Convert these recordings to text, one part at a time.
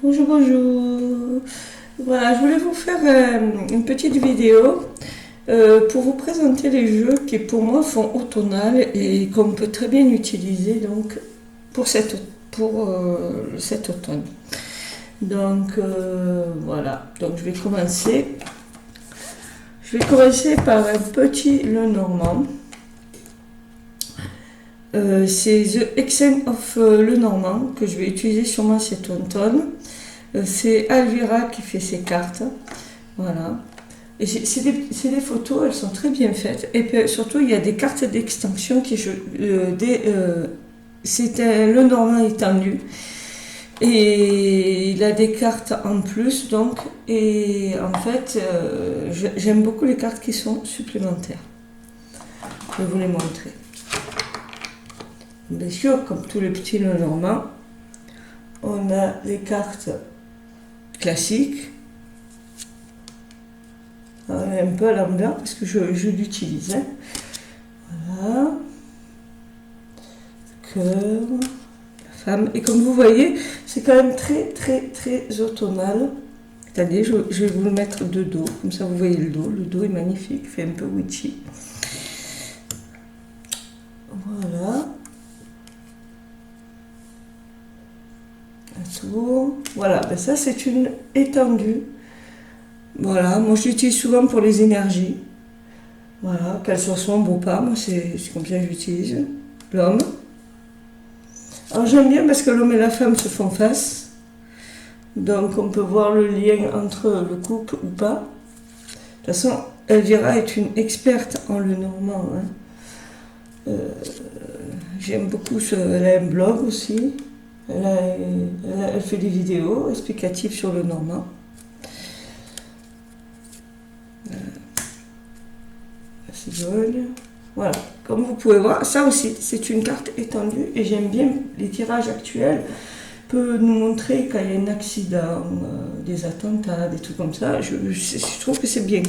Bonjour, bonjour. Voilà, je voulais vous faire une petite vidéo pour vous présenter les jeux qui pour moi font automnal et qu'on peut très bien utiliser donc pour cet automne. Donc voilà, donc je vais commencer. Je vais commencer par un petit Lenormand. C'est The Accent of Lenormand que je vais utiliser sûrement cet automne. C'est Alvira qui fait ces cartes. Voilà. Et c'est des photos, elles sont très bien faites. Et puis, surtout, il y a des cartes d'extension qui c'est un Lenormand étendu. Et il a des cartes en plus, donc. Et en fait, j'aime beaucoup les cartes qui sont supplémentaires. Je vais vous les montrer. Bien sûr, comme tous les petits Lenormand, on a les cartes classiques. Un peu à l'envers parce que je l'utilise. Hein. Voilà. Le cœur, la femme. Et comme vous voyez, c'est quand même très automnal. Attendez, je vais vous le mettre de dos. Comme ça, vous voyez le dos. Le dos est magnifique. Il fait un peu witchy. Voilà. Un tour. Voilà. Ben ça, c'est une étendue. Voilà, moi je l'utilise souvent pour les énergies. Voilà, qu'elles soient sombres ou pas, moi c'est comme ça que j'utilise. L'homme. Alors j'aime bien parce que l'homme et la femme se font face. Donc on peut voir le lien entre le couple ou pas. De toute façon, Elvira est une experte en Lenormand. Hein. J'aime beaucoup elle a un blog aussi. Elle fait des vidéos explicatives sur le Lenormand. Voilà, comme vous pouvez voir, ça aussi c'est une carte étendue et j'aime bien les tirages actuels. Peut nous montrer quand il y a un accident, des attentats, des trucs comme ça. Je trouve que c'est bien.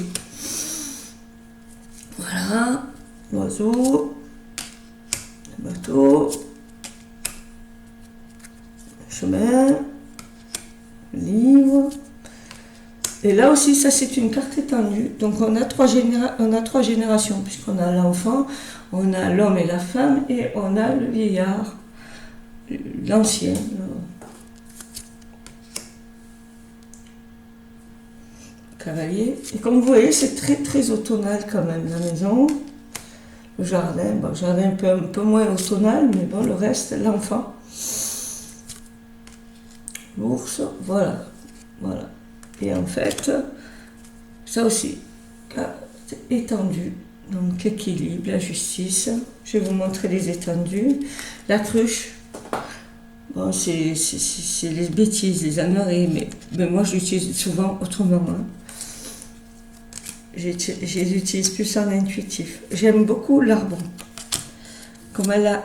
Voilà, l'oiseau, le bateau, le chemin, le livre. Et là aussi, ça c'est une carte étendue. Donc on a trois générations, puisqu'on a l'enfant, on a l'homme et la femme, et on a le vieillard, l'ancien. Le cavalier. Et comme vous voyez, c'est très automnal quand même, la maison. Le jardin, bon, le jardin un peu moins automnal, mais bon, le reste, l'enfant. L'ours, voilà. Et en fait, ça aussi, carte étendue, donc équilibre, la justice. Je vais vous montrer les étendues. La cruche, bon, c'est les bêtises, les âneries, mais moi je l'utilise souvent autrement. Hein. Je l'utilise plus en intuitif. J'aime beaucoup l'arbre. Comme elle a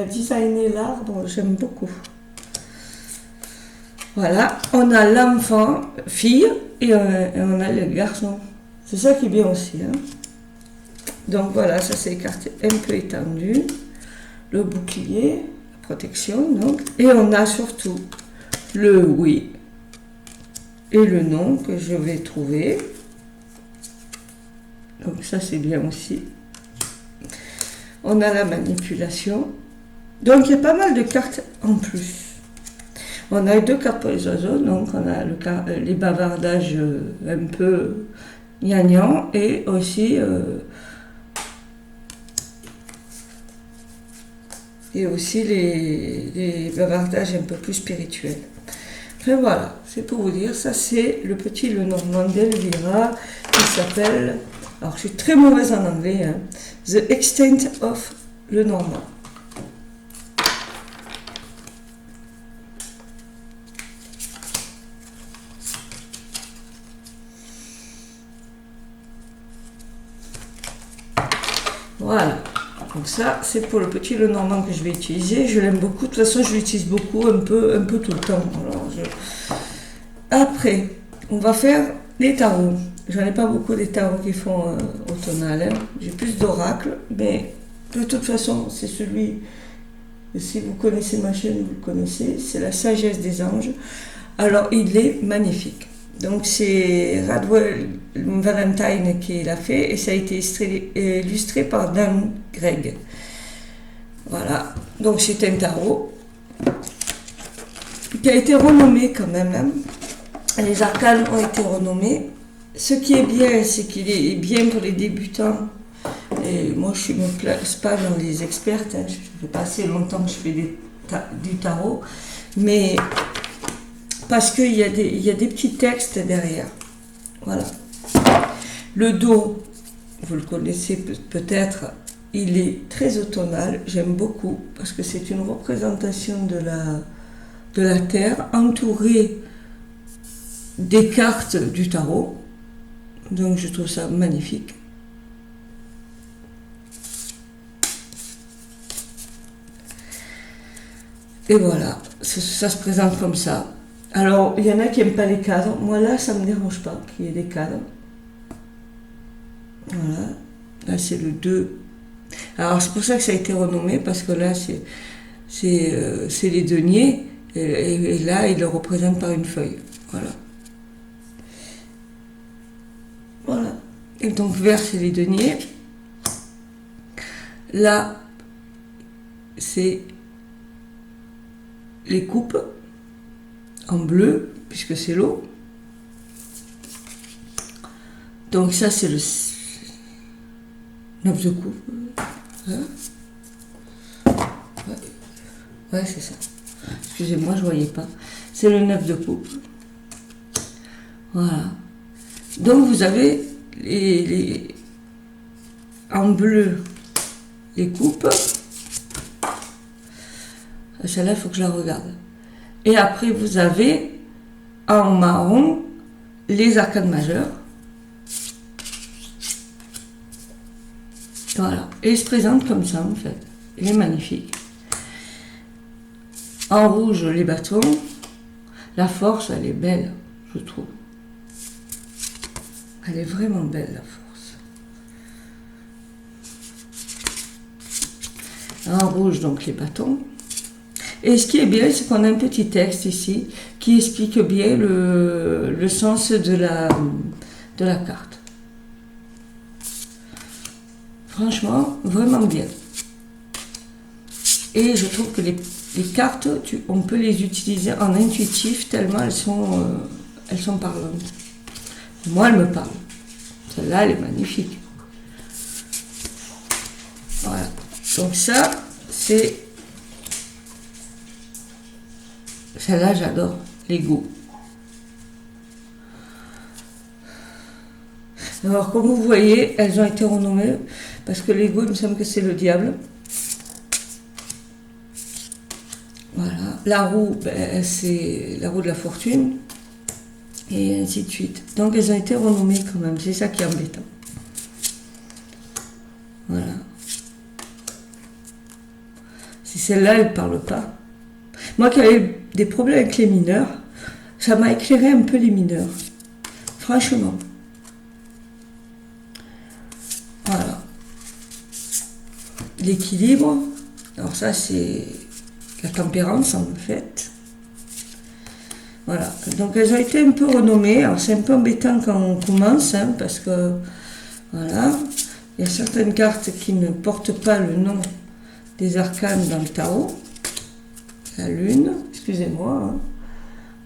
designé l'arbre, j'aime beaucoup. Voilà, on a l'enfant, fille, et on a le garçon. C'est ça qui est bien aussi. Hein. Donc voilà, ça c'est les cartes un peu étendues. Le bouclier, la protection, donc. Et on a surtout le oui et le non que je vais trouver. Donc ça c'est bien aussi. On a la manipulation. Donc il y a pas mal de cartes en plus. On a deux cartes pour les oiseaux, donc on a les bavardages un peu gnangnang et aussi les bavardages un peu plus spirituels. Enfin voilà, c'est pour vous dire, ça c'est le petit Lenormand d'Elvira qui s'appelle, alors je suis très mauvaise en anglais, hein, The Extent of Lenormand. Voilà, donc ça c'est pour le petit Lenormand que je vais utiliser. Je l'aime beaucoup, de toute façon je l'utilise beaucoup, un peu tout le temps. Alors, après, on va faire les tarots. J'en ai pas beaucoup des tarots qui font automnal. Hein. J'ai plus d'oracles, mais de toute façon c'est celui Et si vous connaissez ma chaîne, vous le connaissez, c'est la sagesse des anges. Alors, il est magnifique. Donc, c'est Radwell Valentine qui l'a fait et ça a été illustré par Dan Gregg. Voilà. Donc, c'est un tarot qui a été renommé quand même. Hein. Les arcanes ont été renommés. Ce qui est bien, c'est qu'il est bien pour les débutants. Et moi, je ne me place pas dans les expertes. Hein. Je fais pas assez longtemps que je fais du tarot. Mais parce qu'il y a des petits textes derrière. Voilà. Le dos, vous le connaissez peut-être, il est très automnal. J'aime beaucoup parce que c'est une représentation de la Terre entourée des cartes du tarot. Donc je trouve ça magnifique. Et voilà, ça se présente comme ça. Alors, il y en a qui n'aiment pas les cadres. Moi, là, ça ne me dérange pas qu'il y ait des cadres. Voilà. Là, c'est le 2. Alors, c'est pour ça que ça a été renommé, parce que là, c'est les deniers. Et là, il le représente par une feuille. Voilà. Voilà. Et donc, vert, c'est les deniers. Là, c'est les coupes. En bleu, puisque c'est l'eau. Donc ça, c'est le 9 de coupe. Hein? Ouais, c'est ça. Excusez-moi, je ne voyais pas. C'est le 9 de coupe. Voilà. Donc vous avez en bleu les coupes. Celle-là, il faut que je la regarde. Et après, vous avez en marron les arcanes majeures. Voilà. Et il se présente comme ça, en fait. Il est magnifique. En rouge, les bâtons. La force, elle est belle, je trouve. Elle est vraiment belle, la force. En rouge, donc les bâtons. Et ce qui est bien, c'est qu'on a un petit texte ici qui explique bien le sens de la carte. Franchement, vraiment bien. Et je trouve que les cartes, on peut les utiliser en intuitif tellement elles sont parlantes. Moi, elles me parlent. Celle-là, elle est magnifique. Voilà. Donc ça, c'est... Celle-là, j'adore, l'ego. Alors, comme vous voyez, elles ont été renommées parce que l'ego, il me semble que c'est le diable. Voilà. La roue, ben, c'est la roue de la fortune. Et ainsi de suite. Donc, elles ont été renommées quand même. C'est ça qui est embêtant. Voilà. Si celle-là, elle ne parle pas. Moi qui avais des problèmes avec les mineurs, ça m'a éclairé un peu les mineurs. Franchement. Voilà. L'équilibre. Alors ça, c'est la tempérance en fait. Voilà. Donc elles ont été un peu renommées. Alors c'est un peu embêtant quand on commence, hein, parce que voilà. Il y a certaines cartes qui ne portent pas le nom des arcanes dans le tarot. La lune, excusez-moi. Hein.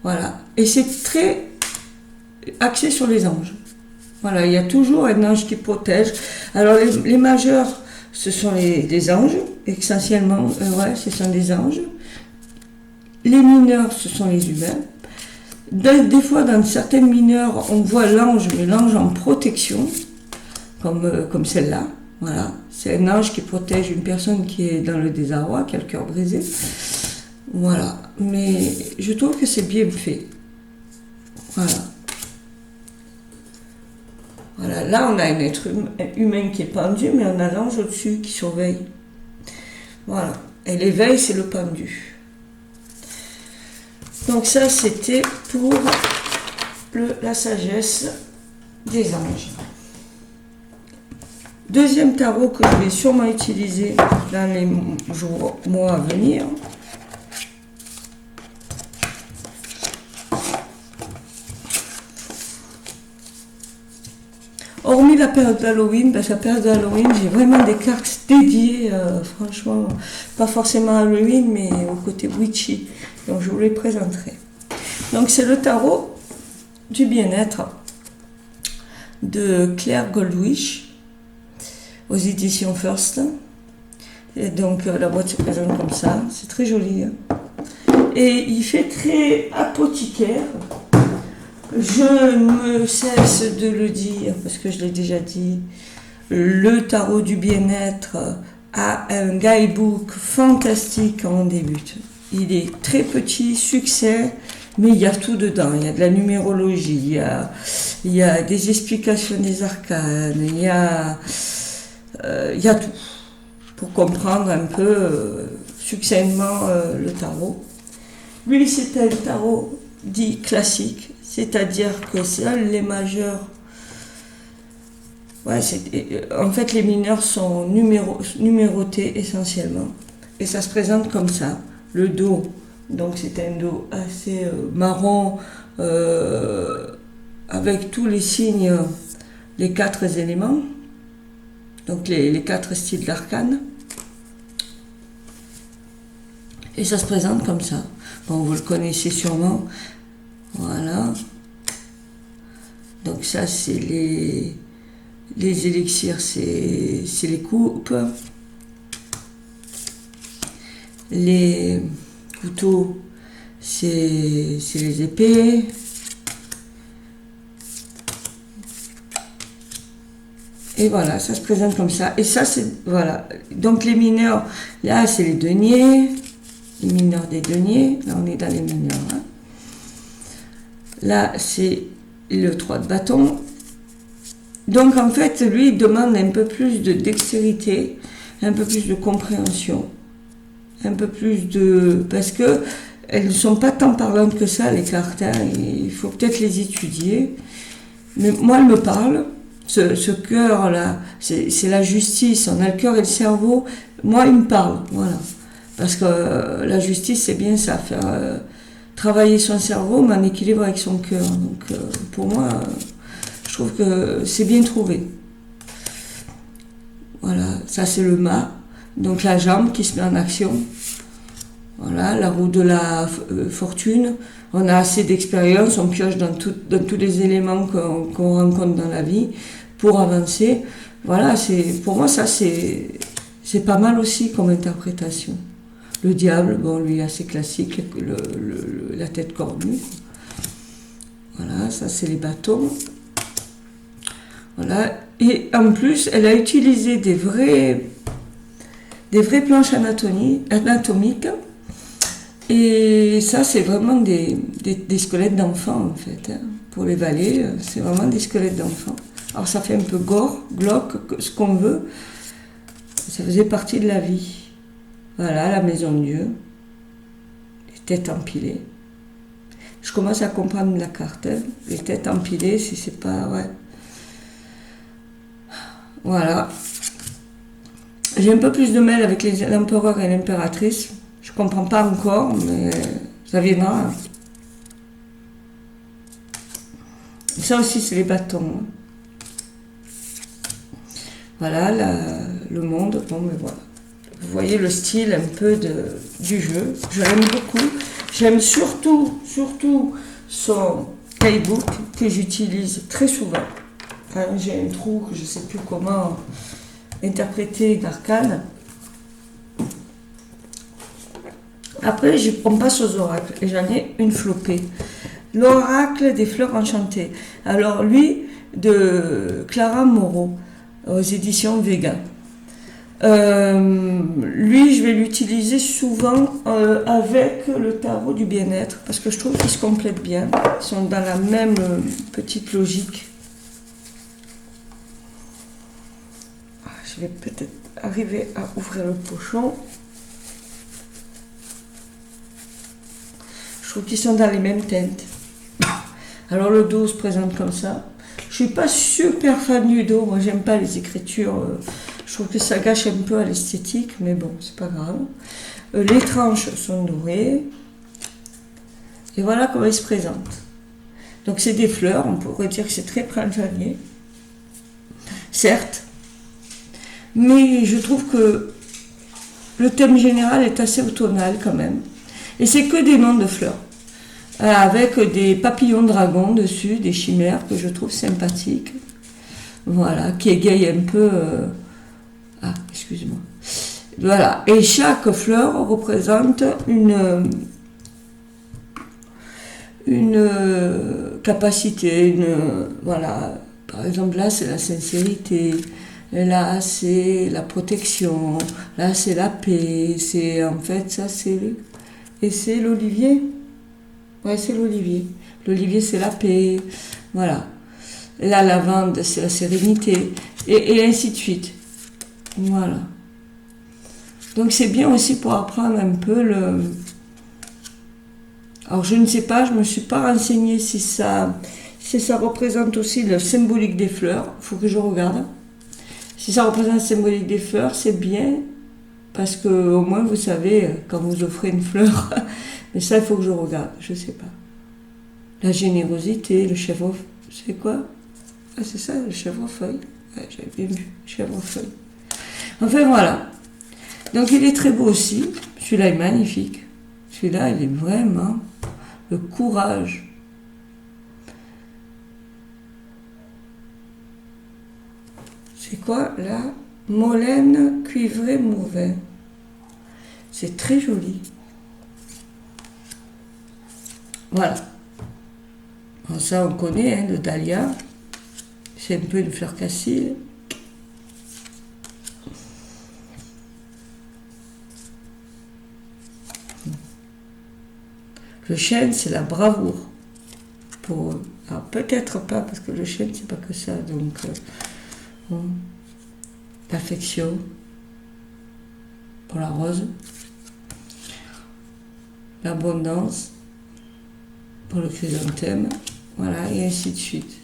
Voilà. Et c'est très axé sur les anges. Voilà, il y a toujours un ange qui protège. Alors les majeurs, ce sont des anges, essentiellement, ouais, ce sont des anges. Les mineurs, ce sont les humains. Des fois, dans certains mineurs, on voit l'ange, mais l'ange en protection, comme celle-là. Voilà, c'est un ange qui protège une personne qui est dans le désarroi, qui a le cœur brisé. Voilà, mais je trouve que c'est bien fait. Voilà. Voilà, là on a un être humain qui est pendu, mais on a l'ange au-dessus qui surveille. Voilà, et l'éveil c'est le pendu. Donc ça c'était pour la sagesse des anges. deuxième tarot que je vais sûrement utiliser dans les mois à venir. Hormis la période d'Halloween, parce que la période d'Halloween, j'ai vraiment des cartes dédiées, franchement, pas forcément à Halloween, mais au côté witchy. Donc je vous les présenterai. Donc c'est le tarot du bien-être de Claire Goldwish aux éditions First. Et donc la boîte se présente comme ça, c'est très joli. Hein. Et il fait très apothicaire. Je me cesse de le dire, parce que je l'ai déjà dit, le tarot du bien-être a un guidebook fantastique quand on débute. Il est très petit, succès, mais il y a tout dedans. Il y a de la numérologie, il y a des explications des arcanes, il y a tout pour comprendre un peu succinctement le tarot. Lui, c'est un tarot dit classique, c'est-à-dire que seuls les majeurs, en fait les mineurs sont numérotés essentiellement. Et ça se présente comme ça. Le dos, donc c'est un dos assez marron, avec tous les signes, les 4 éléments, donc les 4 styles d'arcane. Et ça se présente comme ça. Bon, vous le connaissez sûrement. Voilà. Donc ça, c'est les élixirs, c'est les coupes. Les couteaux, c'est les épées. Et voilà, ça se présente comme ça. Et ça, c'est... Voilà. Donc les mineurs, là, c'est les deniers. Les mineurs des deniers. Là, on est dans les mineurs. Hein. Là, c'est le 3 de bâton. Donc, en fait, lui, il demande un peu plus de dextérité, un peu plus de compréhension, un peu plus de... Parce que elles ne sont pas tant parlantes que ça, les cartes. Hein. Il faut peut-être les étudier. Mais moi, elles me parlent. Ce cœur-là, c'est la justice. On a le cœur et le cerveau. Moi, il me parle. Voilà. Parce que la justice, c'est bien ça, faire travailler son cerveau, mais en équilibre avec son cœur. Donc, pour moi, je trouve que c'est bien trouvé. Voilà, ça c'est le mât. Donc la jambe qui se met en action. Voilà, la roue de la fortune. On a assez d'expérience, on pioche dans tous les éléments qu'on rencontre dans la vie pour avancer. Voilà, pour moi, ça c'est pas mal aussi comme interprétation. Le diable, bon, lui, assez classique, la tête cornue. Voilà, ça, c'est les bâtons. Voilà. Et en plus, elle a utilisé des vraies planches anatomiques. Et ça, c'est vraiment des squelettes d'enfants, en fait. Hein. Pour les valets, c'est vraiment des squelettes d'enfants. Alors, ça fait un peu gore, glauque, ce qu'on veut. Ça faisait partie de la vie. Voilà, la maison de Dieu, les têtes empilées. Je commence à comprendre la carte. Hein. Les têtes empilées, si c'est pas... Ouais. Voilà. J'ai un peu plus de mal avec l'empereur et l'impératrice. Je comprends pas encore, mais ça viendra. Ça aussi, c'est les bâtons. Hein. Voilà, le monde. Bon, mais voilà. Vous voyez le style un peu du jeu. Je l'aime beaucoup. J'aime surtout son guidebook que j'utilise très souvent. Quand j'ai un trou que je ne sais plus comment interpréter l'arcane. Après, on passe aux oracles. Et j'en ai une flopée. L'oracle des fleurs enchantées. Alors lui, de Clara Moreau, aux éditions Vega. Lui, je vais l'utiliser souvent avec le tarot du bien-être parce que je trouve qu'ils se complètent bien. Ils sont dans la même petite logique. Je vais peut-être arriver à ouvrir le pochon. Je trouve qu'ils sont dans les mêmes teintes. Alors le dos se présente comme ça. Je suis pas super fan du dos, moi j'aime pas les écritures, je trouve que ça gâche un peu à l'esthétique, mais bon, c'est pas grave. Les tranches sont dorées, et voilà comment ils se présentent. Donc c'est des fleurs, on pourrait dire que c'est très printanier, certes, mais je trouve que le thème général est assez automnal quand même. Et c'est que des noms de fleurs, avec des papillons dragons dessus, des chimères que je trouve sympathiques. Voilà, qui égayent un peu... Ah, excuse-moi. Voilà, et chaque fleur représente une capacité, voilà. Par exemple, là, c'est la sincérité. Là, c'est la protection. Là, c'est la paix. C'est, en fait, ça, c'est... Et c'est l'olivier. Ouais, c'est l'olivier. L'olivier, c'est la paix. Voilà. La lavande, c'est la sérénité. Et ainsi de suite. Voilà. Donc, c'est bien aussi pour apprendre un peu le... Alors, je ne sais pas, je ne me suis pas renseignée si ça représente aussi le symbolique des fleurs. Il faut que je regarde. Si ça représente le symbolique des fleurs, c'est bien. Parce que au moins, vous savez, quand vous offrez une fleur... Mais ça, il faut que je regarde. Je ne sais pas. La générosité, le chèvrefeuille. C'est quoi? Ah, c'est ça, le chèvrefeuille. Ouais, j'avais bien vu, chèvrefeuille. Enfin, voilà. Donc, il est très beau aussi. Celui-là est magnifique. Celui-là, il est vraiment le courage. C'est quoi, là? Molène cuivré Mourvin. C'est très joli. Voilà. Bon, ça, on connaît, hein, le dahlia. C'est un peu une fleur cassile. Le chêne, c'est la bravoure. Alors, peut-être pas, parce que le chêne, c'est pas que ça. Donc, bon. L'affection. Pour la rose. L'abondance. Pour le chrysanthème. Voilà, et ainsi de suite.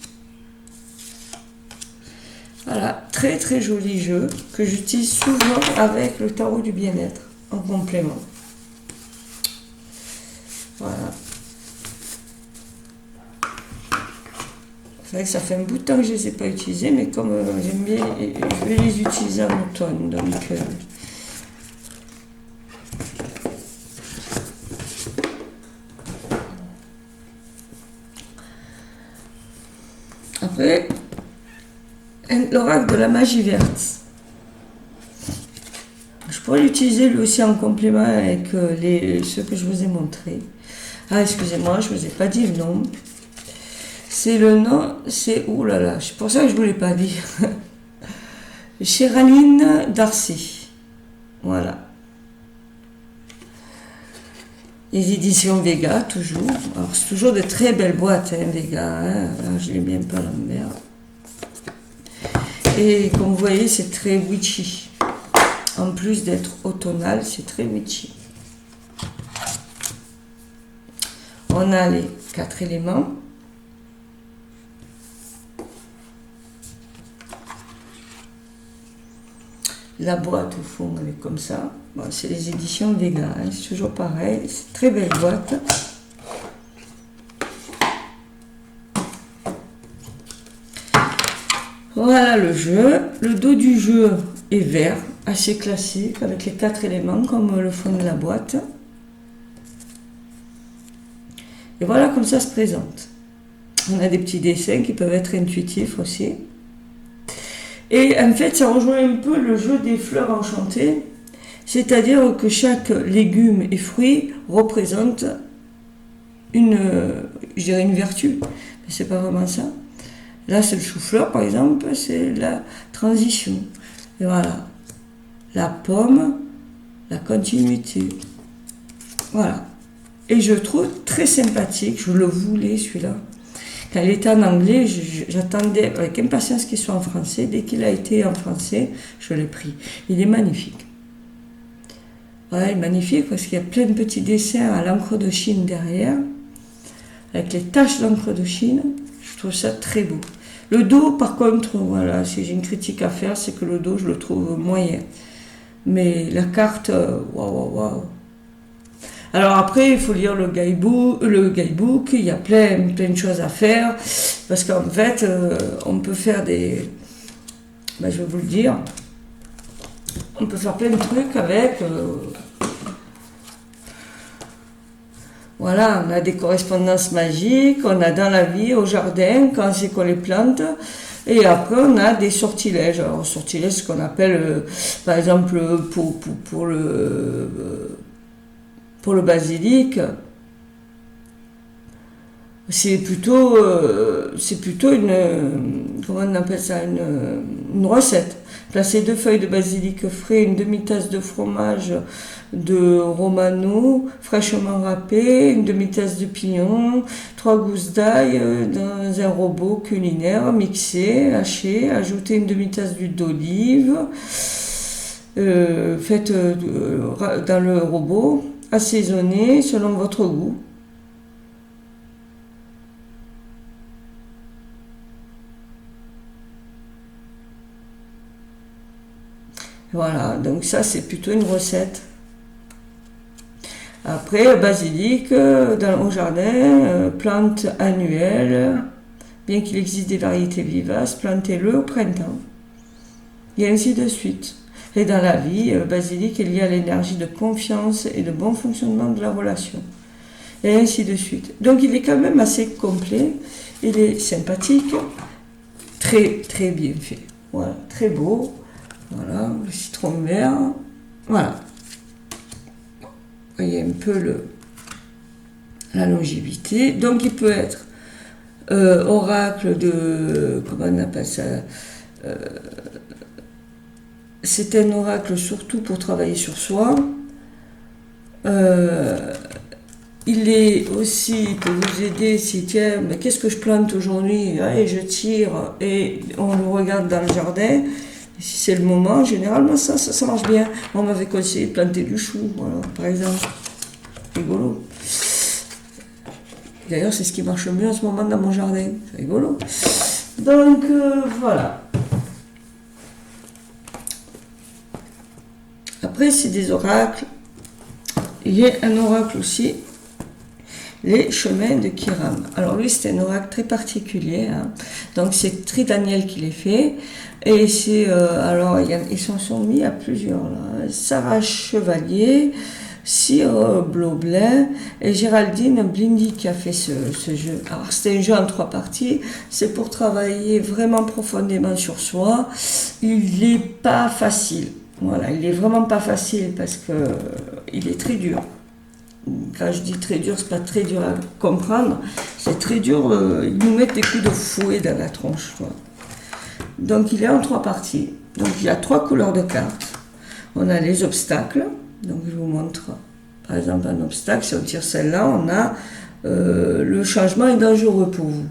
Voilà, très très joli jeu que j'utilise souvent avec le tarot du bien-être en complément. Voilà. C'est vrai que ça fait un bout de temps que je ne les ai pas utilisés, mais comme j'aime bien, je vais les utiliser en automne. Donc, après, l'oracle de la magie verte. Je pourrais l'utiliser lui aussi en complément avec ceux que je vous ai montrés. Ah, excusez-moi, je ne vous ai pas dit le nom. C'est le nom, c'est... Ouh là là, c'est pour ça que je ne vous l'ai pas dit. Cheraline Darcy. Voilà. Les éditions Vega, toujours. Alors, c'est toujours de très belles boîtes, hein, Vega. Hein. Alors, je l'ai bien pas l'envers. Et comme vous voyez, c'est très witchy. En plus d'être automnal, c'est très witchy. On a les 4 éléments. La boîte, au fond, elle est comme ça. Bon, c'est les éditions Vega, hein, c'est toujours pareil. C'est une très belle boîte. Voilà le jeu. Le dos du jeu est vert, assez classique, avec les 4 éléments, comme le fond de la boîte. Et voilà comme ça se présente. On a des petits dessins qui peuvent être intuitifs aussi. Et en fait, ça rejoint un peu le jeu des fleurs enchantées, c'est-à-dire que chaque légume et fruit représente une vertu. Mais c'est pas vraiment ça. Là, c'est le chou-fleur, par exemple, c'est la transition. Et voilà. La pomme, la continuité. Voilà. Et je trouve très sympathique, je le voulais celui-là. Quand il était en anglais, j'attendais avec impatience qu'il soit en français. Dès qu'il a été en français, je l'ai pris. Il est magnifique. Voilà, il est magnifique parce qu'il y a plein de petits dessins à l'encre de Chine derrière, avec les taches d'encre de Chine. Je trouve ça très beau. Le dos, par contre, voilà, si j'ai une critique à faire, c'est que le dos, je le trouve moyen. Mais la carte, waouh, waouh, waouh. Alors après, il faut lire le guidebook, il y a plein de choses à faire, parce qu'en fait, on peut faire des... Ben, je vais vous le dire, on peut faire plein de trucs avec... Voilà, on a des correspondances magiques, on a dans la vie, au jardin, quand c'est qu'on les plante, et après on a des sortilèges. Alors sortilèges, ce qu'on appelle, par exemple, pour le basilic, c'est plutôt comment on appelle ça, une recette. Placer 2 feuilles de basilic frais, une demi-tasse de fromage de romano fraîchement râpé, une demi-tasse de pignon, 3 gousses d'ail dans un robot culinaire, mixé, haché, ajouter une demi-tasse d'huile d'olive, faites dans le robot, assaisonner selon votre goût. Voilà, donc ça c'est plutôt une recette. Après, basilic, au jardin, plante annuelle, bien qu'il existe des variétés vivaces, plantez-le au printemps. Et ainsi de suite. Et dans la vie, basilic est lié à l'énergie de confiance et de bon fonctionnement de la relation. Et ainsi de suite. Donc il est quand même assez complet, il est sympathique, très très bien fait. Voilà, très beau. Voilà, le citron vert. Voilà. Vous voyez un peu la longévité. Donc il peut être oracle de... Comment on appelle ça, c'est un oracle surtout pour travailler sur soi. Il est aussi pour vous aider si tiens, mais qu'est-ce que je plante aujourd'hui? Et je tire et on le regarde dans le jardin. Si c'est le moment, généralement ça marche bien. On m'avait conseillé de planter du chou, voilà, par exemple. Rigolo. D'ailleurs, c'est ce qui marche mieux en ce moment dans mon jardin. C'est rigolo. Donc, voilà. Après, c'est des oracles. Il y a un oracle aussi, les chemins de Kiram. Alors lui, c'est un oracle très particulier. Hein. Donc, c'est Tridaniel qui les fait. Et c'est, alors, ils s'en sont mis à plusieurs, là. Sarah Chevalier, Cyr Bloblin et Géraldine Blindy qui a fait ce jeu. Alors, c'est un jeu en 3 parties. C'est pour travailler vraiment profondément sur soi. Il n'est pas facile. Voilà, il est vraiment pas facile parce que il est très dur. Quand je dis très dur, c'est pas très dur à comprendre. C'est très dur. Ils nous mettent des coups de fouet dans la tronche. Quoi. Donc il est en 3 parties. Donc il y a 3 couleurs de cartes. On a les obstacles. Donc je vous montre. Par exemple un obstacle. Si on tire celle-là, on a le changement est dangereux pour vous.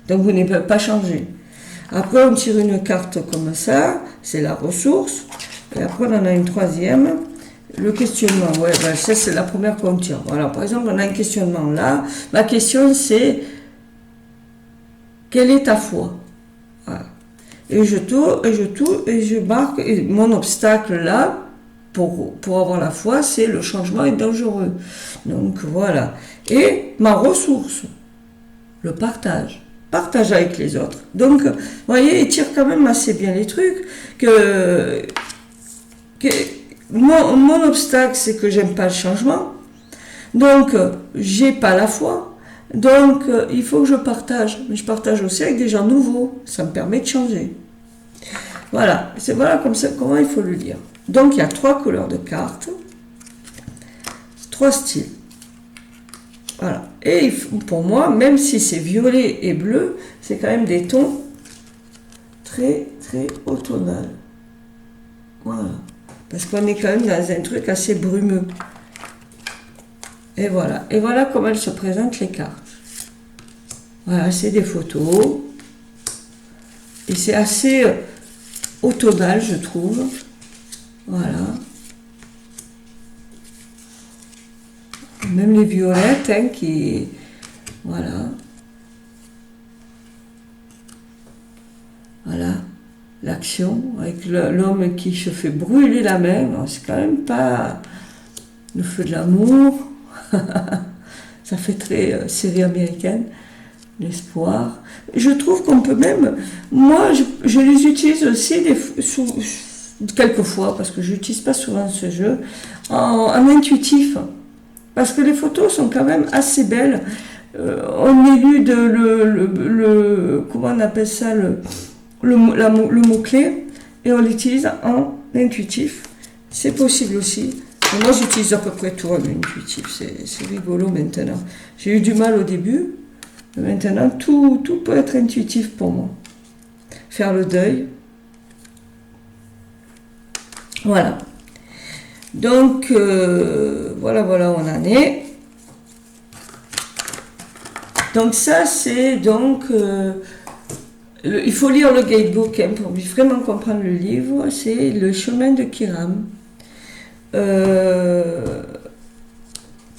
Donc vous ne pouvez pas changer. Après on tire une carte comme ça. C'est la ressource. Et après, on en a une troisième, le questionnement. Ouais, ben ça, c'est la première qu'on tire. Voilà, par exemple, on a un questionnement là. Ma question, c'est quelle est ta foi? Voilà. Et je tourne, et je marque. Et mon obstacle là, pour avoir la foi, c'est le changement est dangereux. Donc, voilà. Et ma ressource, le partage. Partage avec les autres. Donc, vous voyez, il tire quand même assez bien les trucs que mon obstacle, c'est que j'aime pas le changement. Donc, j'ai pas la foi. Donc, il faut que je partage. Mais je partage aussi avec des gens nouveaux. Ça me permet de changer. Voilà. C'est voilà comme ça, comment il faut le lire. Donc, il y a 3 couleurs de cartes. 3 styles. Voilà. Et pour moi, même si c'est violet et bleu, c'est quand même des tons très, très automnales. Voilà. Parce qu'on est quand même dans un truc assez brumeux. Et voilà. Et voilà comment elles se présentent les cartes. Voilà, c'est des photos. Et c'est assez automnal, je trouve. Voilà. Même les violettes, qui... Voilà. Voilà, l'action, avec l'homme qui se fait brûler la main. Bon, c'est quand même pas le feu de l'amour. Ça fait très série américaine. L'espoir. Je trouve qu'on peut même... Moi, je les utilise aussi quelquefois, parce que je n'utilise pas souvent ce jeu, en intuitif. Parce que les photos sont quand même assez belles. On élude comment on appelle ça, le mot-clé, et on l'utilise en intuitif. C'est possible aussi. Et moi, j'utilise à peu près tout en intuitif. C'est rigolo maintenant. J'ai eu du mal au début. Mais maintenant, tout peut être intuitif pour moi. Faire le deuil. Voilà. Donc, voilà où on en est. Donc ça, c'est donc... il faut lire le guidebook hein, pour vraiment comprendre le livre. C'est Le chemin de Kiram.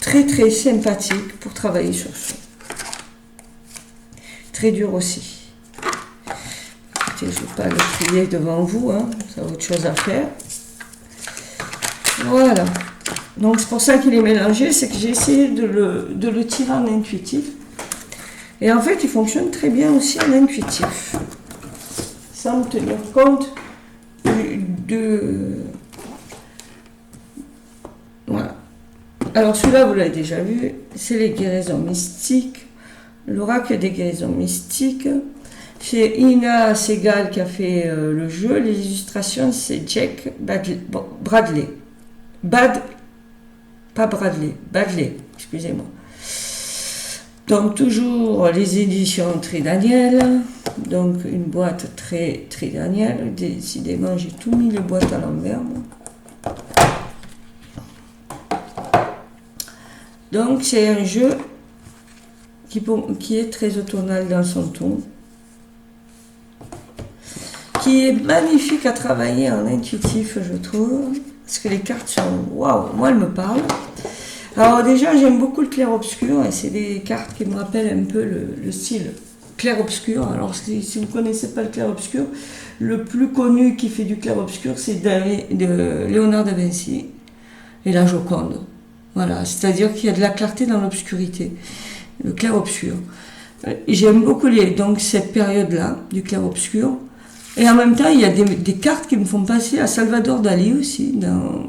Très très sympathique pour travailler sur soi. Très dur aussi. Écoutez, je ne vais pas le trier devant vous, hein, ça a autre chose à faire. Voilà. Donc c'est pour ça qu'il est mélangé, c'est que j'ai essayé de le tirer en intuitif. Et en fait, il fonctionne très bien aussi en intuitif. Sans tenir compte Voilà. Alors celui-là, vous l'avez déjà vu, c'est les guérisons mystiques. L'oracle des guérisons mystiques. C'est Ina Segal qui a fait le jeu. Les illustrations, c'est Jack Bradley. Badley, excusez-moi. Donc toujours les éditions Tridaniel. Donc une boîte très Tridaniel. Décidément, j'ai tout mis les boîtes à l'envers. Donc c'est un jeu qui est très automnal dans son ton, qui est magnifique à travailler en intuitif, je trouve, parce que les cartes sont, waouh, moi elles me parlent. Alors déjà, j'aime beaucoup le clair-obscur, et c'est des cartes qui me rappellent un peu le style clair-obscur. Alors si vous ne connaissez pas le clair-obscur, le plus connu qui fait du clair-obscur, c'est de Léonard da Vinci et la Joconde. Voilà, c'est-à-dire qu'il y a de la clarté dans l'obscurité. Le clair-obscur. J'aime beaucoup donc cette période-là, du clair-obscur. Et en même temps, il y a des cartes qui me font penser à Salvador Dali aussi, dans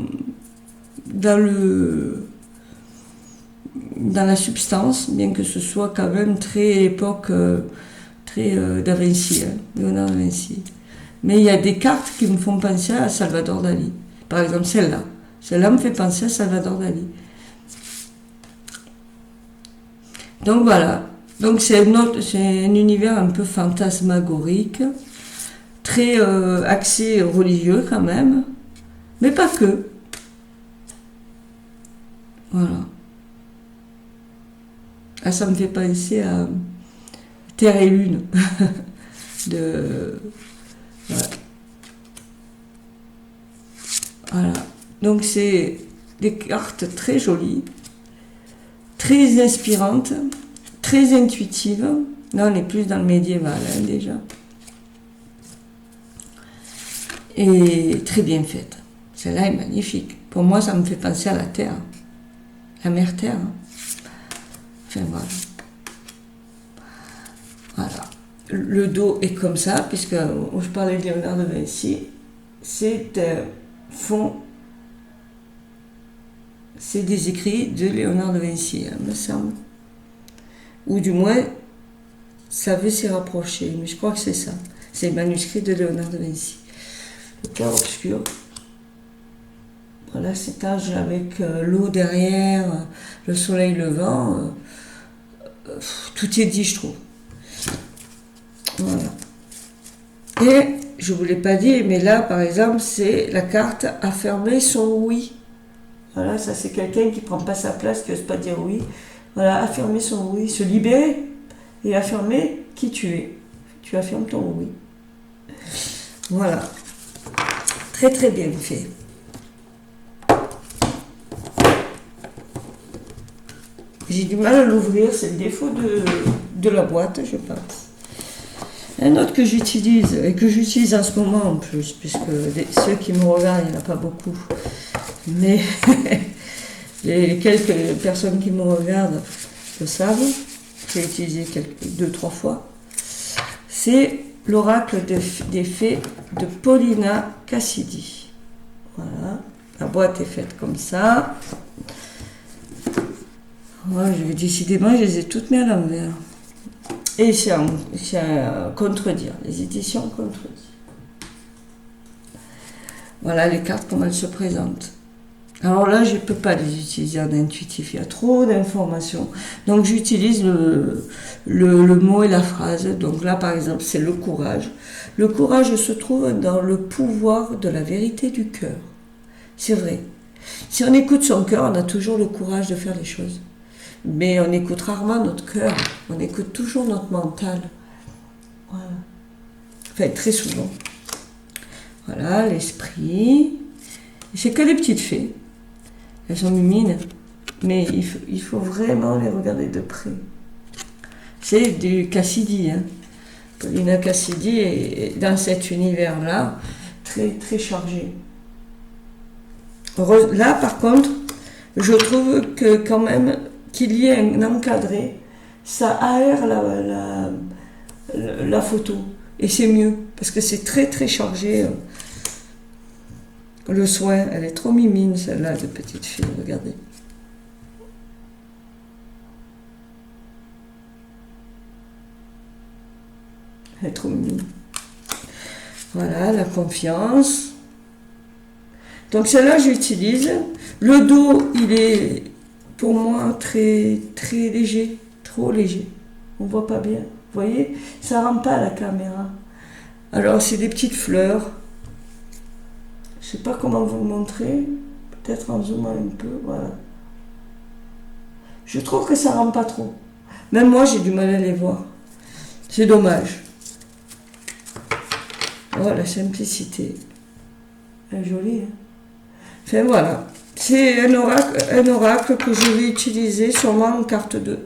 la substance, bien que ce soit quand même très époque, très Da Vinci, hein, Léonard da Vinci. Mais il y a des cartes qui me font penser à Salvador Dali. Par exemple, celle-là. Celle-là me fait penser à Salvador Dali. Donc voilà, donc c'est un univers un peu fantasmagorique, très axé religieux quand même, mais pas que. Voilà. Ah, ça me fait penser à Terre et Lune. Voilà. Donc c'est des cartes très jolies, très inspirante, très intuitive. Là, on est plus dans le médiéval, hein, déjà. Et très bien faite. Celle-là est magnifique. Pour moi, ça me fait penser à la Terre. La mère Terre. Enfin, voilà. Voilà. Le dos est comme ça, puisque je parlais de Léonard de Vinci. C'est un fond. C'est des écrits de Léonard de Vinci, hein, me semble. Ou du moins, ça veut s'y rapprocher, mais je crois que c'est ça. C'est le manuscrit de Léonard de Vinci. Le clair-obscur. Voilà, cet âge avec l'eau derrière, le soleil levant. Tout est dit, je trouve. Voilà. Et, je ne vous l'ai pas dit, mais là, par exemple, c'est la carte affirmer son oui. Voilà, ça c'est quelqu'un qui ne prend pas sa place, qui n'ose pas dire oui. Voilà, affirmer son oui, se libérer et affirmer qui tu es. Tu affirmes ton oui. Voilà. Très très bien fait. J'ai du mal à l'ouvrir, c'est le défaut de la boîte, je pense. Un autre que j'utilise, et que j'utilise en ce moment en plus, puisque ceux qui me regardent, il n'y en a pas beaucoup, mais les quelques personnes qui me regardent le savent, j'ai utilisé 2-3 fois, c'est l'oracle des fées de Paulina Cassidy. Voilà, la boîte est faite comme ça. Ouais, décidément, je les ai toutes mises à l'envers. Et c'est un contredire, les éditions contredire. Voilà les cartes, comment elles se présentent. Alors là, je ne peux pas les utiliser en intuitif, il y a trop d'informations. Donc j'utilise le mot et la phrase. Donc là, par exemple, c'est le courage. Le courage se trouve dans le pouvoir de la vérité du cœur. C'est vrai. Si on écoute son cœur, on a toujours le courage de faire les choses. Mais on écoute rarement notre cœur, on écoute toujours notre mental. Voilà. Enfin, très souvent. Voilà, l'esprit. C'est que les petites fées. Elles sont mimines, mais il faut vraiment les regarder de près. C'est du Cassidy. Hein. Paulina Cassidy est dans cet univers-là, très, très chargé. Là, par contre, je trouve que quand même, qu'il y ait un encadré, ça aère la photo. Et c'est mieux, parce que c'est très très chargé. Le soin, elle est trop mimine celle-là de petite fille, regardez. Elle est trop mimine. Voilà, la confiance. Donc celle-là, j'utilise. Le dos, il est pour moi très très léger, trop léger. On voit pas bien. Vous voyez, ça rentre pas à la caméra. Alors c'est des petites fleurs. Je sais pas comment vous le montrer. Peut-être en zoomant un peu, voilà. Je trouve que ça rentre pas trop. Même moi, j'ai du mal à les voir. C'est dommage. Oh, la simplicité. Elle est jolie, hein. Enfin voilà. C'est un oracle que je vais utiliser souvent en carte de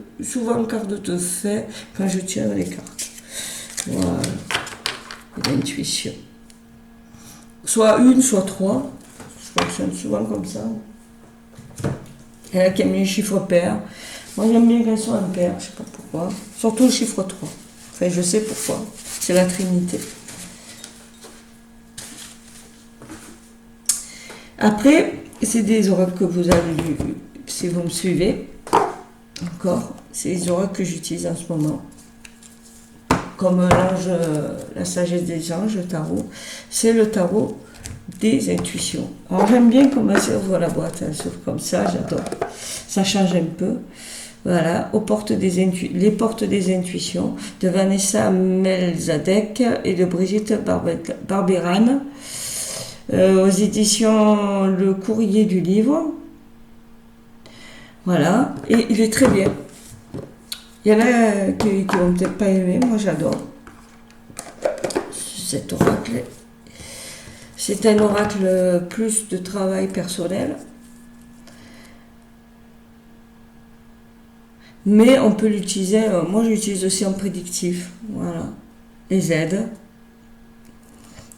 fait quand je tire les cartes. Voilà. L'intuition. Soit une, soit trois. Je fonctionne souvent comme ça. Il y en a qui aiment les chiffres pairs. Moi j'aime bien qu'elles soient impaires, je ne sais pas pourquoi. Surtout le chiffre 3. Enfin je sais pourquoi. C'est la Trinité. Après, c'est des oracles que vous avez lus, si vous me suivez, encore, c'est les oracles que j'utilise en ce moment. Comme l'ange, la sagesse des anges, le tarot, c'est le tarot des intuitions. Alors j'aime bien comment ça ouvre la boîte, elle s'ouvre comme ça, j'adore. Ça change un peu. Voilà, les portes des intuitions de Vanessa Melzadek et de Brigitte Barberan. Aux éditions Le Courrier du Livre. Voilà, et il est très bien. Il y en a qui vont peut-être pas aimer, moi j'adore. Cet oracle, c'est un oracle plus de travail personnel. Mais on peut l'utiliser, moi je l'utilise aussi en prédictif. Voilà, les aides.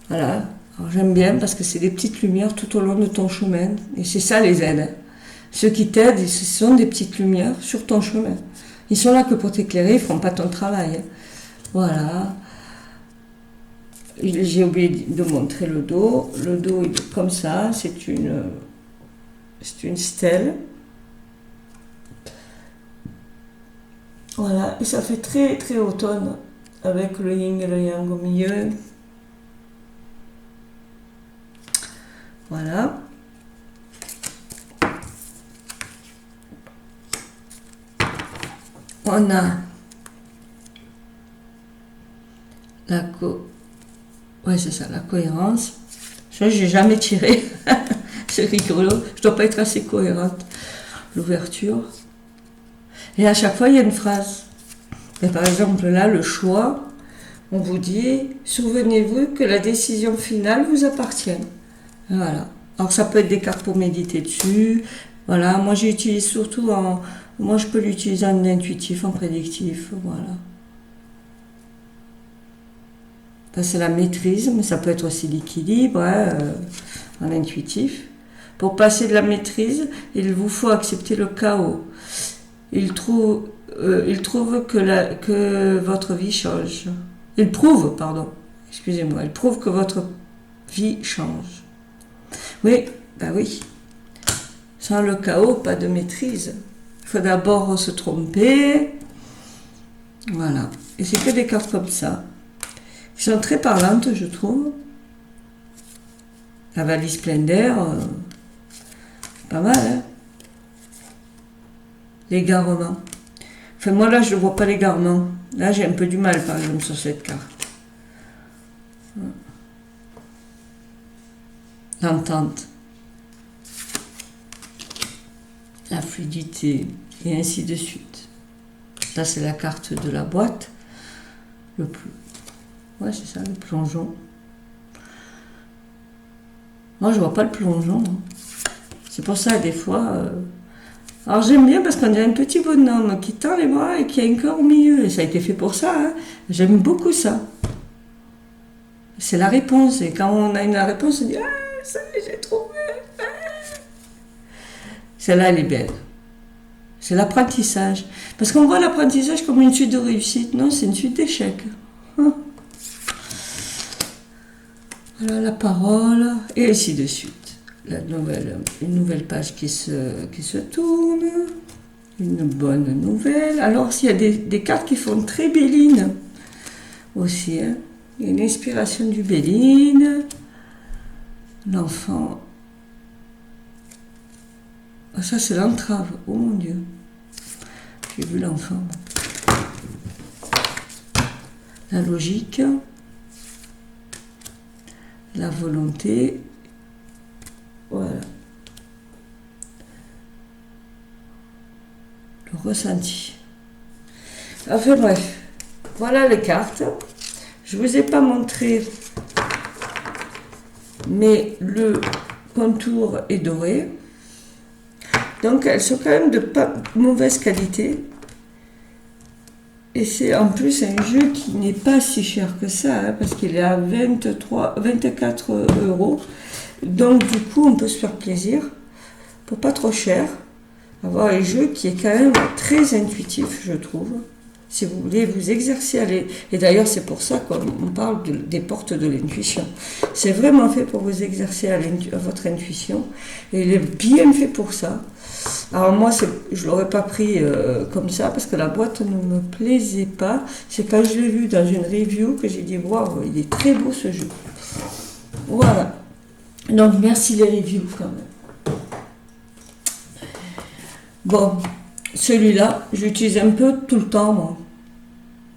Voilà. Alors j'aime bien parce que c'est des petites lumières tout au long de ton chemin. Et c'est ça les aides. Ceux qui t'aident, ce sont des petites lumières sur ton chemin. Ils sont là que pour t'éclairer, ils ne feront pas ton travail. Voilà. J'ai oublié de montrer le dos. Le dos il est comme ça. C'est une stèle. Voilà. Et ça fait très très automne avec le yin et le yang au milieu. Voilà. On a ouais, c'est ça, la cohérence. Ça, j'ai jamais tiré. C'est rigolo. Je dois pas être assez cohérente. L'ouverture. Et à chaque fois, il y a une phrase. Et par exemple, là, le choix, on vous dit, souvenez-vous que la décision finale vous appartient. Voilà. Alors ça peut être des cartes pour méditer dessus. Voilà. Moi j'utilise surtout moi je peux l'utiliser en intuitif, en prédictif. Voilà. c'est la maîtrise, mais ça peut être aussi l'équilibre, hein, en intuitif. Pour passer de la maîtrise, il vous faut accepter le chaos. Il trouve que votre vie change. Il prouve, pardon, excusez-moi, il prouve que votre vie change. Oui, ben oui. Sans le chaos, pas de maîtrise. Il faut d'abord se tromper. Voilà. Et c'est que des cartes comme ça. Qui sont très parlantes, je trouve. La valise pleine d'air, pas mal, hein. L'égarement. Enfin, moi, là, je ne vois pas l'égarement. Là, j'ai un peu du mal, par exemple, sur cette carte. L'entente. La fluidité. Et ainsi de suite. Là, c'est la carte de la boîte. Ouais, c'est ça, le plongeon. Moi, je vois pas le plongeon. C'est pour ça, des fois... Alors, j'aime bien parce qu'on dirait un petit bonhomme qui tend les bras et qui a un cœur au milieu. Et ça a été fait pour ça. Hein. J'aime beaucoup ça. C'est la réponse. Et quand on a une réponse, on dit « Ah, ça y est, j'ai trouvé. Ah. » Celle-là, elle est belle. C'est l'apprentissage. Parce qu'on voit l'apprentissage comme une suite de réussite. Non, c'est une suite d'échecs. Voilà la parole, et ainsi de suite. Une nouvelle page qui se tourne, une bonne nouvelle. Alors, s'il y a des cartes qui font très Béline aussi, hein. Il y a une inspiration du Béline, l'enfant. Ah, ça, c'est l'entrave. Oh mon Dieu, j'ai vu l'enfant. La logique. La volonté, voilà. Le ressenti. Enfin bref, voilà les cartes. Je ne vous ai pas montré, mais le contour est doré. Donc elles sont quand même de pas mauvaise qualité. Et c'est en plus un jeu qui n'est pas si cher que ça, hein, parce qu'il est à 24 €. Donc du coup, on peut se faire plaisir, pour pas trop cher, avoir un jeu qui est quand même très intuitif, je trouve. Si vous voulez vous exercer à les... Et d'ailleurs, c'est pour ça qu'on parle des portes de l'intuition. C'est vraiment fait pour vous exercer à votre intuition. Et il est bien fait pour ça. Alors moi, je ne l'aurais pas pris comme ça parce que la boîte ne me plaisait pas. C'est quand je l'ai vu dans une review que j'ai dit « Waouh, il est très beau ce jeu ». Voilà. Donc merci les reviews quand même. Bon, celui-là, j'utilise un peu tout le temps, moi.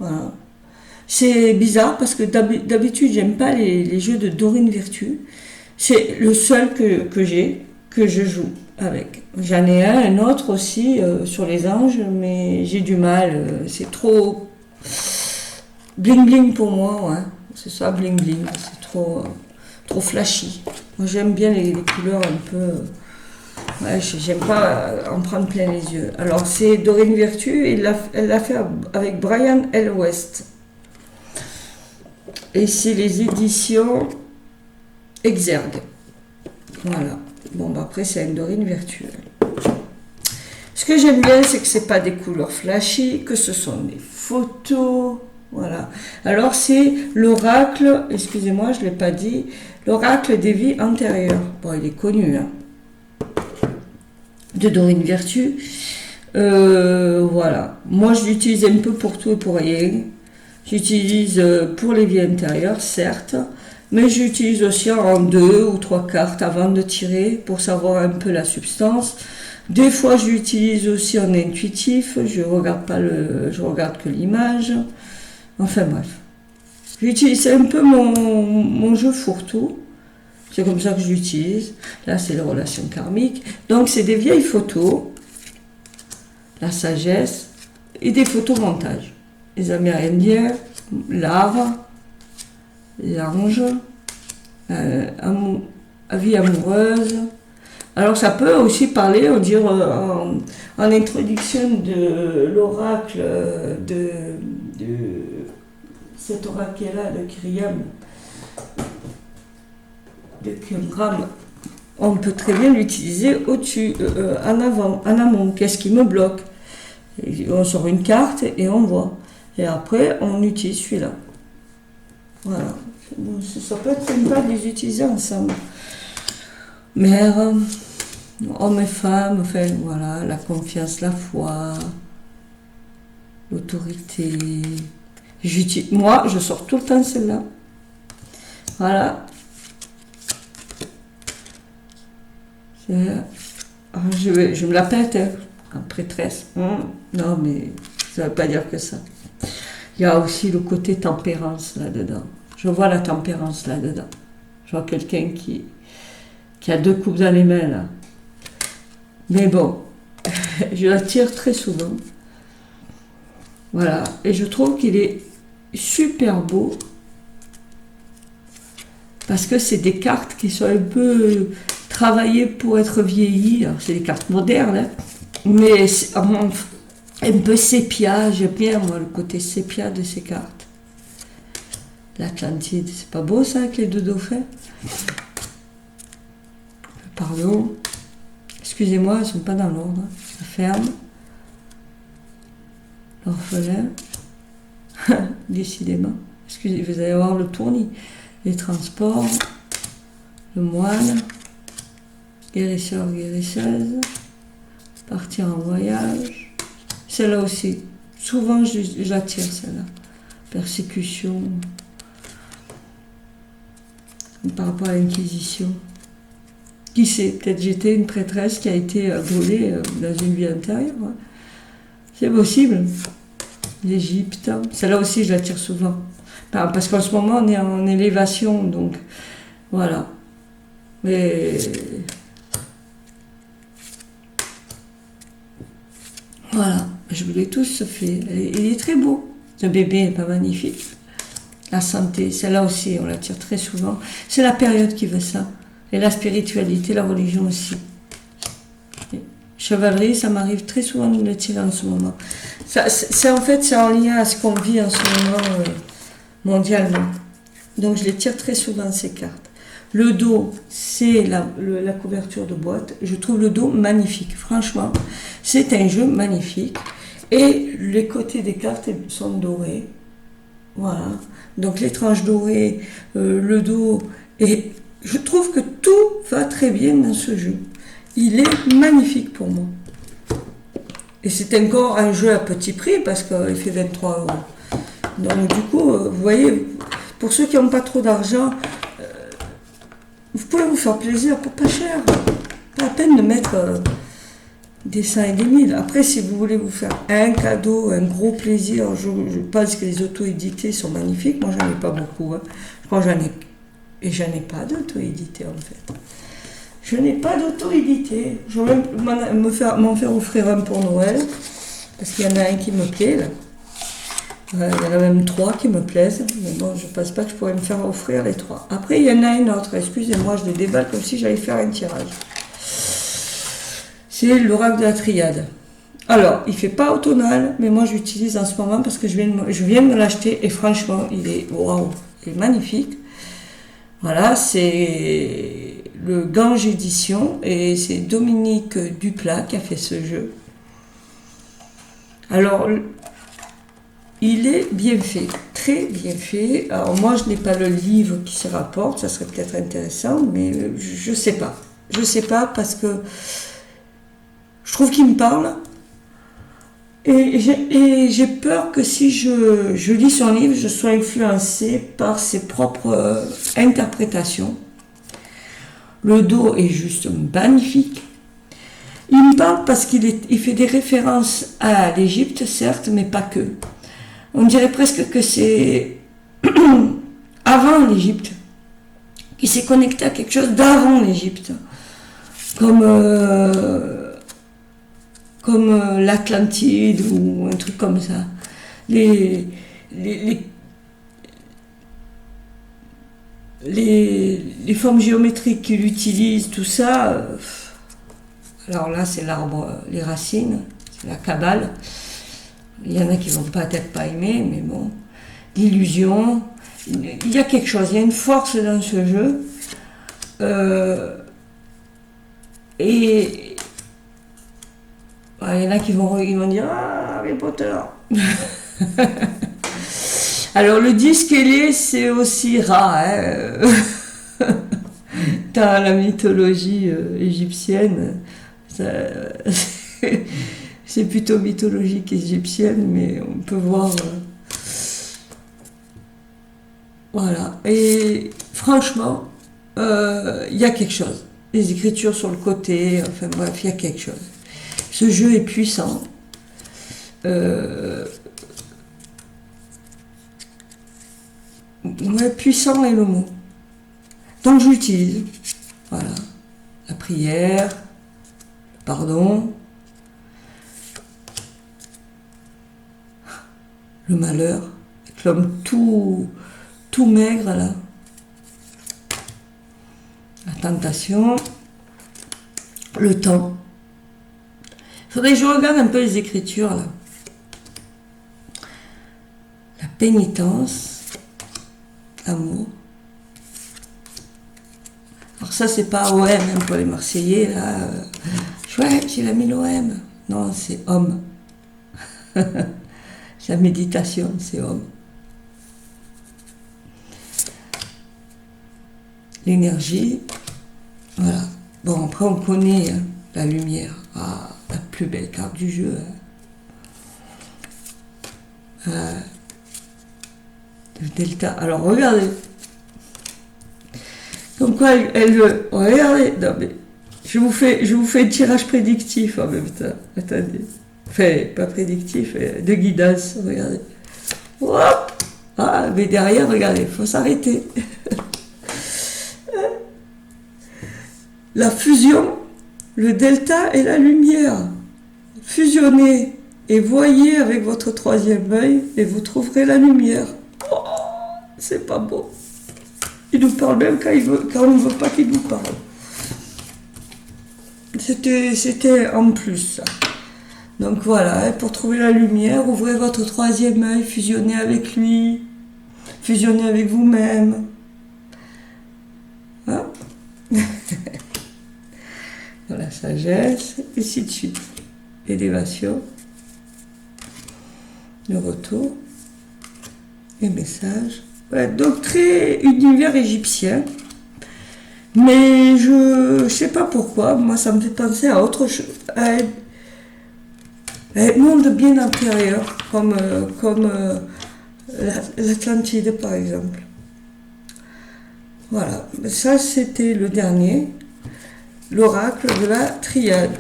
Voilà. C'est bizarre parce que d'habitude, j'aime pas les jeux de Dorine Virtue. C'est le seul que je joue avec. J'en ai un autre aussi sur les anges, mais j'ai du mal. C'est trop bling bling pour moi, ouais. C'est ça, bling bling. C'est trop flashy. Moi, j'aime bien les couleurs un peu. Ouais, j'aime pas en prendre plein les yeux. Alors, c'est Dorine Virtue, elle l'a fait avec Brian L. West. Et c'est les éditions Exergue. Voilà. Bon, bah après, c'est une Dorine Virtue. Ce que j'aime bien, c'est que c'est pas des couleurs flashy, que ce sont des photos. Voilà. Alors, c'est l'oracle, excusez-moi, je ne l'ai pas dit, l'oracle des vies antérieures. Bon, il est connu, hein. De Dorine Virtue. Voilà. Moi, je l'utilise un peu pour tout et pour rien. J'utilise pour les vies intérieures, certes, mais j'utilise aussi en 2 ou 3 cartes avant de tirer pour savoir un peu la substance. Des fois, je l'utilise aussi en intuitif. Je regarde que l'image. Enfin bref. J'utilise un peu mon jeu fourre-tout. C'est comme ça que je l'utilise. Là, c'est les relations karmiques. Donc, c'est des vieilles photos, la sagesse et des photomontages. Les Amérindiens, l'art, l'ange, la vie amoureuse. Alors, ça peut aussi parler, on dirait, en introduction de l'oracle cet oracle-là, le Kriam, le Kyurgram, on peut très bien l'utiliser au-dessus, en avant, en amont. Qu'est-ce qui me bloque? Et on sort une carte et on voit. Et après, on utilise celui-là. Voilà. Bon, ça peut être sympa de les utiliser ensemble. Mère, hommes et femmes, enfin voilà, la confiance, la foi, l'autorité. Moi, je sors tout le temps celle-là. Voilà. Je me la pète, hein, en prêtresse. Non, mais ça ne veut pas dire que ça. Il y a aussi le côté tempérance là-dedans. Je vois la tempérance là-dedans. Je vois quelqu'un qui a 2 coupes dans les mains, là. Mais bon, je la tire très souvent. Voilà. Et je trouve qu'il est super beau. Parce que c'est des cartes qui sont un peu travaillées pour être vieillies. Alors, c'est des cartes modernes, hein, mais un peu sépia. J'aime bien, moi, le côté sépia de ces cartes. L'Atlantide, c'est pas beau ça avec les 2 dauphins? Pardon. Excusez-moi, elles ne sont pas dans l'ordre. La ferme. L'orphelin. Décidément. Excusez, vous allez voir le tournis. Les transports. Le moine. Guérisseur, guérisseuse. Partir en voyage. Celle-là aussi. Souvent, j'attire celle-là. Persécution. Par rapport à l'Inquisition. Qui sait, peut-être j'étais une prêtresse qui a été brûlée dans une vie antérieure. Ouais. C'est possible. L'Égypte, celle-là aussi je la tire souvent. Parce qu'en ce moment on est en élévation, donc voilà. Mais voilà, je vous l'ai tous fait. Il est très beau. Ce bébé n'est pas magnifique. La santé, celle-là aussi, on la tire très souvent. C'est la période qui veut ça. Et la spiritualité, la religion aussi. Chevalerie, ça m'arrive très souvent de le tirer en ce moment. C'est en fait, c'est en lien à ce qu'on vit en ce moment mondialement. Donc je les tire très souvent, ces cartes. Le dos, c'est la couverture de boîte. Je trouve le dos magnifique. Franchement, c'est un jeu magnifique. Et les côtés des cartes sont dorés. Voilà. Donc les tranches dorées, le dos. Et je trouve que tout va très bien dans ce jeu. Il est magnifique pour moi. Et c'est encore un jeu à petit prix parce qu'il fait 23 €. Donc du coup, vous voyez, pour ceux qui n'ont pas trop d'argent, vous pouvez vous faire plaisir pour pas cher. Pas la peine de mettre des 100 et des 1000. Après, si vous voulez vous faire un cadeau, un gros plaisir, je pense que les auto-édités sont magnifiques. Moi, j'en ai pas beaucoup. Hein. Je crois que j'en ai pas d'auto-édité en fait. Je n'ai pas d'auto-édité. Je vais même m'en faire offrir un pour Noël. Parce qu'il y en a un qui me plaît là. Il y en a même 3 qui me plaisent. Mais bon, je ne pense pas que je pourrais me faire offrir les 3. Après, il y en a un autre. Excusez-moi, je les déballe comme si j'allais faire un tirage. C'est l'oracle de la triade. Alors, il ne fait pas automnal, mais moi j'utilise en ce moment parce que je viens de me l'acheter et franchement, il est waouh, il est magnifique. Voilà, c'est le Gange Édition et c'est Dominique Duplat qui a fait ce jeu. Alors, il est bien fait, très bien fait. Alors moi, je n'ai pas le livre qui se rapporte, ça serait peut-être intéressant, mais je ne sais pas. Je ne sais pas parce que je trouve qu'il me parle. Et j'ai peur que si je lis son livre, je sois influencée par ses propres interprétations. Le dos est juste magnifique. Il me parle parce qu'il fait des références à l'Égypte, certes, mais pas que. On dirait presque que c'est avant l'Égypte, qu'il s'est connecté à quelque chose d'avant l'Égypte. Comme l'Atlantide ou un truc comme ça. Les formes géométriques qu'il utilise, tout ça, alors là c'est l'arbre, les racines, c'est la Kabbale. Il y en a qui vont peut-être pas aimer, mais bon. d'illusion. Il y a quelque chose, il y a une force dans ce jeu. Et il y en a qui vont dire ah, Harry Potter. Alors le disque ailé, c'est aussi rare. Hein. Dans la mythologie égyptienne, c'est plutôt mythologique égyptienne, mais on peut voir. Voilà. Et franchement, il y a quelque chose. Les écritures sur le côté, enfin bref, il y a quelque chose. Ce jeu est puissant. Puissant est le mot. Donc j'utilise. Voilà. La prière, le pardon, le malheur, avec l'homme tout maigre là. La tentation, le temps. Il faudrait que je regarde un peu les écritures là. La pénitence, l'amour. Alors ça c'est pas OM hein, pour les Marseillais là. Ouais, j'ai mis l'OM. Non, c'est homme. La méditation, c'est homme. L'énergie, voilà. Bon, après on connaît hein, la lumière. Ah, la plus belle carte du jeu. Hein. Le delta. Alors regardez. Comme quoi elle veut. Regardez. Non mais. Je vous fais un tirage prédictif en même temps. Attendez. Enfin, pas prédictif, de guidance. Regardez. Hop. Ah, mais derrière, regardez, il faut s'arrêter. La fusion, le delta et la lumière. Fusionnez et voyez avec votre troisième œil et vous trouverez la lumière. Oh, c'est pas beau. Il nous parle même quand on ne veut pas qu'il nous parle. C'était en plus ça. Donc voilà, pour trouver la lumière, ouvrez votre troisième œil, fusionnez avec lui, fusionnez avec vous-même. Hein? La sagesse, et ainsi de suite. Élévation, le retour, les messages. Voilà, donc très univers égyptien. Mais je sais pas pourquoi, moi ça me fait penser à autre chose, à un monde bien intérieur, comme l'Atlantide par exemple. Voilà, ça c'était le dernier, l'oracle de la triade.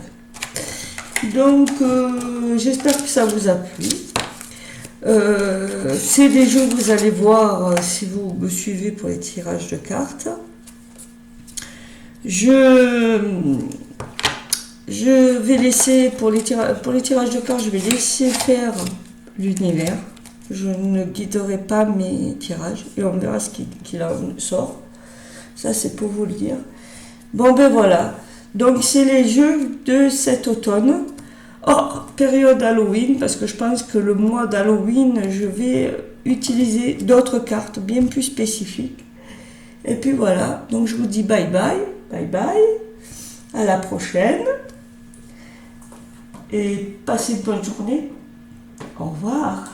Donc j'espère que ça vous a plu. C'est des jeux que vous allez voir si vous me suivez pour les tirages de cartes. Je vais laisser, pour les tirages de cartes, je vais laisser faire l'univers. Je ne guiderai pas mes tirages et on verra ce qu'il en sort. Ça, c'est pour vous le dire. Bon, ben voilà. Donc, c'est les jeux de cet automne. Hors période Halloween, parce que je pense que le mois d'Halloween, je vais utiliser d'autres cartes bien plus spécifiques. Et puis voilà. Donc, je vous dis bye bye. Bye bye, à la prochaine et passez une bonne journée. Au revoir.